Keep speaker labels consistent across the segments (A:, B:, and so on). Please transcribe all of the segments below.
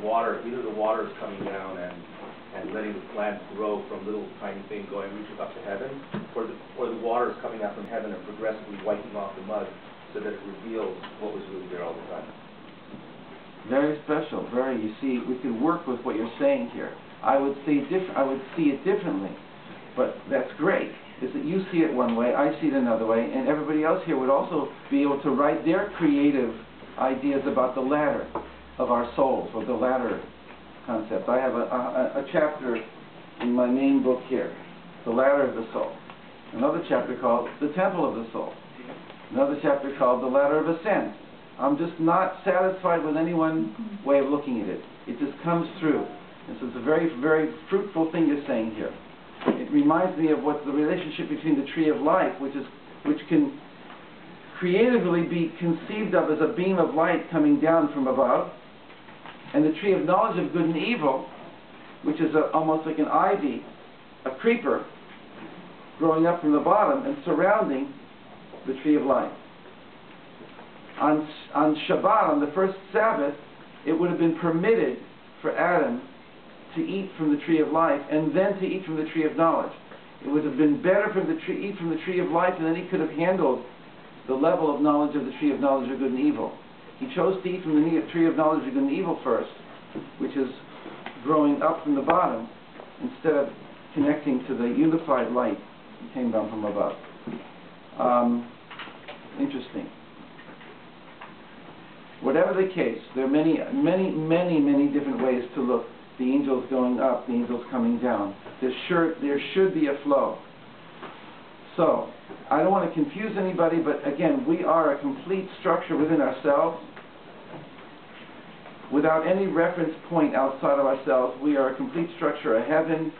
A: water, either the water is coming down and letting the plant grow from little tiny thing going reaching up to heaven, or the water is coming out from heaven and progressively wiping off the mud so that it reveals what was really there all the time.
B: Very special. Very. You see, we can work with what you're saying here. I would see it differently, but that's great. Is that you see it one way, I see it another way, and everybody else here would also be able to write their creative ideas about the ladder of our souls, or the ladder concept. I have a chapter in my main book here, The Ladder of the Soul. Another chapter called The Temple of the Soul. Another chapter called The Ladder of Ascent. I'm just not satisfied with any one way of looking at it. It just comes through. And so it's a very, very fruitful thing you're saying here. It reminds me of what the relationship between the tree of life, which can creatively be conceived of as a beam of light coming down from above, and the tree of knowledge of good and evil, which is almost like an ivy, a creeper, growing up from the bottom and surrounding the tree of life. On Shabbat, on the first Sabbath, it would have been permitted for Adam to eat from the tree of life and then to eat from the tree of knowledge. It would have been better for him to eat from the tree of life, and then he could have handled the level of knowledge of the tree of knowledge of good and evil. He chose to eat from the tree of knowledge of good and evil first, which is growing up from the bottom, instead of connecting to the unified light that came down from above. Interesting. Whatever the case, there are many different ways to look. The angels going up, the angels coming down. There should be a flow. So, I don't want to confuse anybody, but again, we are a complete structure within ourselves. Without any reference point outside of ourselves, we are a complete structure, a heaven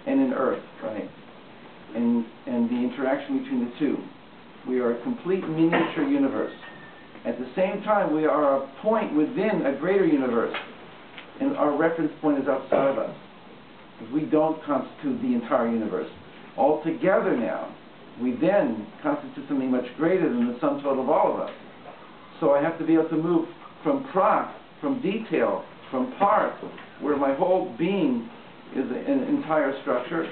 B: and an earth, right? And the interaction between the two. We are a complete miniature universe. At the same time, we are a point within a greater universe, and our reference point is outside of us. We don't constitute the entire universe. Altogether now, we then constitute something much greater than the sum total of all of us. So I have to be able to move from prat, from detail, from part, where my whole being is an entire structure.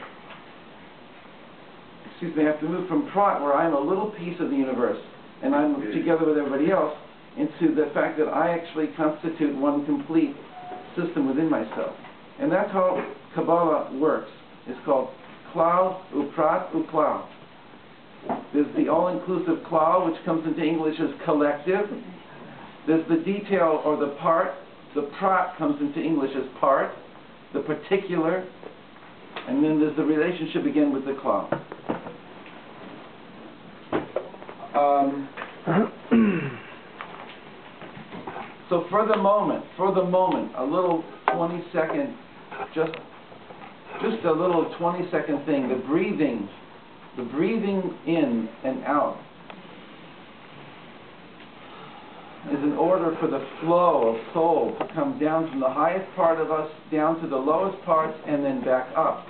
B: Excuse me, I have to move from prat, where I'm a little piece of the universe, and I'm together with everybody else, into the fact that I actually constitute one complete system within myself. And that's how Kabbalah works. It's called klal, uprat, uklal. There's the all-inclusive klal, which comes into English as collective. There's the detail, or the part. The prat comes into English as part, the particular. And then there's the relationship again with the klal. So for the moment, a little 20-second, just a little 20-second thing, the breathing in and out is in order for the flow of soul to come down from the highest part of us down to the lowest parts and then back up.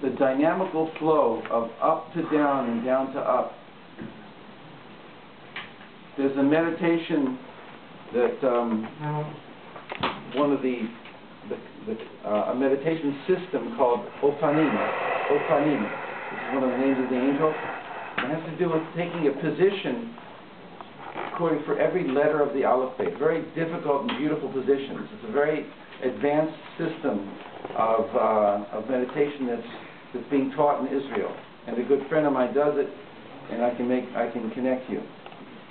B: The dynamical flow of up to down and down to up. There's a meditation that a meditation system called Opanim. Opanim. This is one of the names of the angels. It has to do with taking a position according for every letter of the alphabet. Very difficult and beautiful positions. It's a very advanced system of meditation that's being taught in Israel. And a good friend of mine does it, and I can connect you.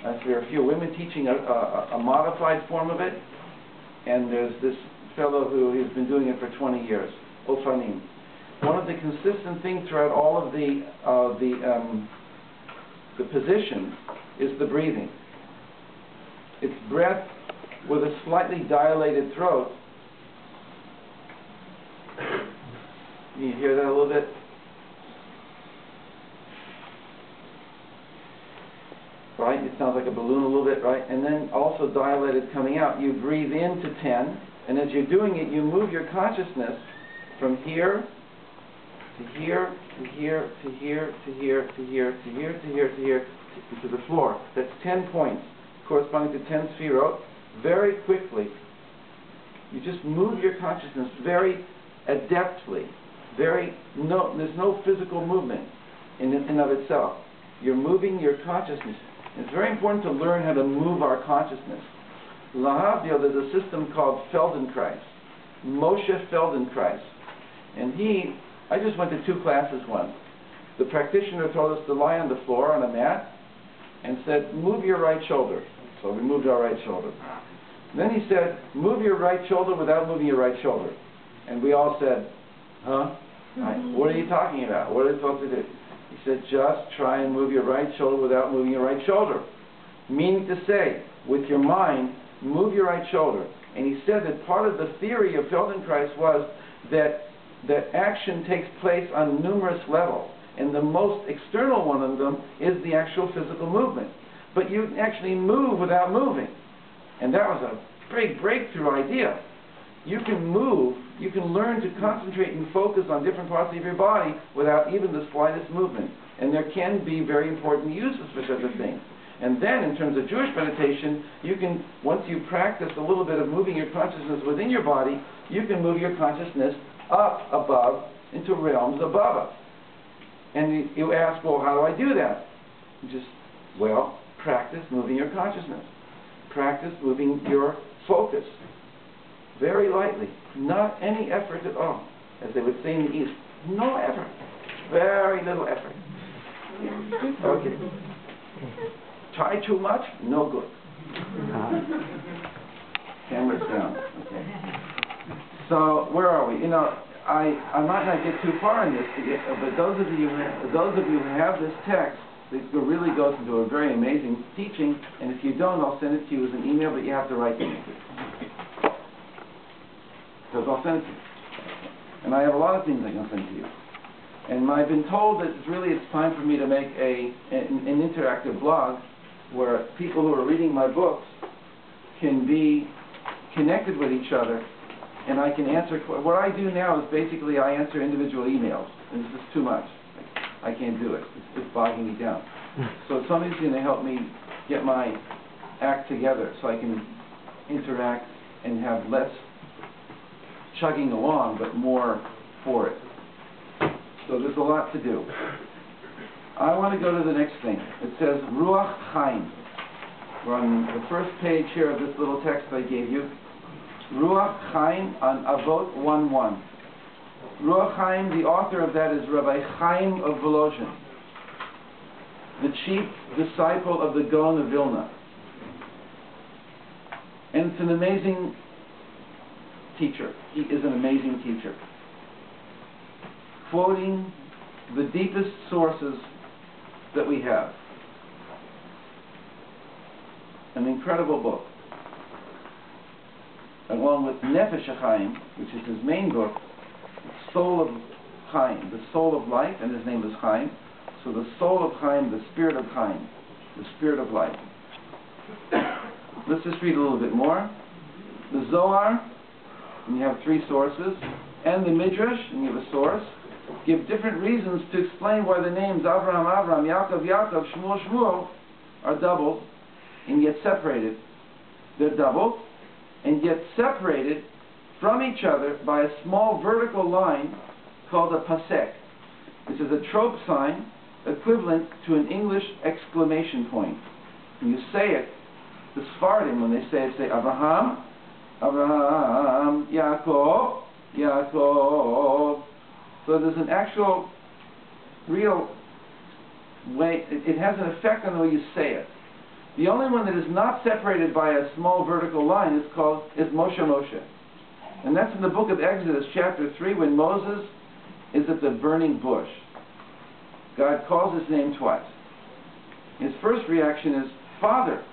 B: There are a few women teaching a modified form of it, and there's this fellow who has been doing it for 20 years, Ofanim. One of the consistent things throughout all of the positions is the breathing. It's breath with a slightly dilated throat. You hear that a little bit? Right? It sounds like a balloon a little bit, right? And then also dilated coming out. You breathe in to 10, and as you're doing it, you move your consciousness from here to here, to here, to here, to here, to here, to here, to here, to here, to the floor. That's 10 points, corresponding to 10 sphirot. Very quickly, You just move your consciousness very adeptly. There's no physical movement in and of itself. You're moving your consciousness. It's very important to learn how to move our consciousness. Lahavdil, there's a system called Feldenkrais, Moshe Feldenkrais. And I just went to 2 classes once. The practitioner told us to lie on the floor on a mat and said, move your right shoulder. So we moved our right shoulder. Then he said, move your right shoulder without moving your right shoulder. And we all said, huh? What are you talking about? What are you supposed to do? He said, just try and move your right shoulder without moving your right shoulder. Meaning to say, with your mind, move your right shoulder. And he said that part of the theory of Feldenkrais was that action takes place on numerous levels. And the most external one of them is the actual physical movement. But you can actually move without moving. And that was a big breakthrough idea. You can move, you can learn to concentrate and focus on different parts of your body without even the slightest movement. And there can be very important uses for such a thing. And then, in terms of Jewish meditation, you can, once you practice a little bit of moving your consciousness within your body, you can move your consciousness up above into realms above it. And you ask, well, how do I do that? Just, well, practice moving your consciousness. Practice moving your focus. Very lightly. Not any effort at all. As they would say in the East, no effort. Very little effort. Okay. Try too much, no good. Camera's down. Okay. So, where are we? You know, I might not get too far in this, but those of you who have this text, it really goes into a very amazing teaching, and if you don't, I'll send it to you as an email, but you have to write to me. Because I'll send it to you. And I have a lot of things I can send to you. And I've been told that it's time for me to make an interactive blog where people who are reading my books can be connected with each other, and I can answer. What I do now is basically I answer individual emails, and it's just too much. I can't do it. It's just bogging me down. So somebody's going to help me get my act together so I can interact and have less chugging along, but more for it. So there's a lot to do. I want to go to the next thing. It says Ruach Chaim. We're on the first page here of this little text I gave you. Ruach Chaim on Avot 1:1. Ruach Chaim, the author of that is Rabbi Chaim of Volozhin, the chief disciple of the Gaon of Vilna. And it's an amazing teacher. He is an amazing teacher. Quoting the deepest sources that we have. An incredible book. Along with Nefesh HaChaim, which is his main book, Soul of Chaim, the soul of life, and his name is Chaim. So the soul of Chaim, the spirit of Chaim, the spirit of life. Let's just read a little bit more. The Zohar, and you have 3 sources, and the Midrash, and you have a source, give different reasons to explain why the names Avraham, Avraham, Yaakov, Yaakov, Shmuel, Shmuel are doubled and yet separated. They're doubled and yet separated from each other by a small vertical line called a pasek, which is a trope sign equivalent to an English exclamation point. When you say it, the Sephardim, when they say it, say Avraham, Avraham, Yaakov, Yaakov. So there's an actual, real way, it has an effect on the way you say it. The only one that is not separated by a small vertical line is Moshe Moshe. And that's in the book of Exodus, chapter 3, when Moses is at the burning bush. God calls his name twice. His first reaction is, Father,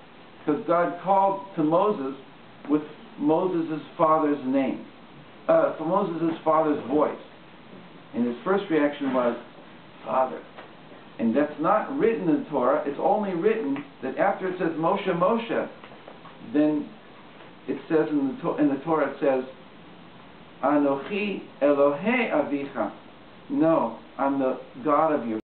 B: because God called to Moses with Moses' father's name, for Moses' father's voice. And his first reaction was, Father. And that's not written in the Torah. It's only written that after it says Moshe, Moshe, then it says in the Torah, it says, Anochi Elohei Avicha. No, I'm the God of your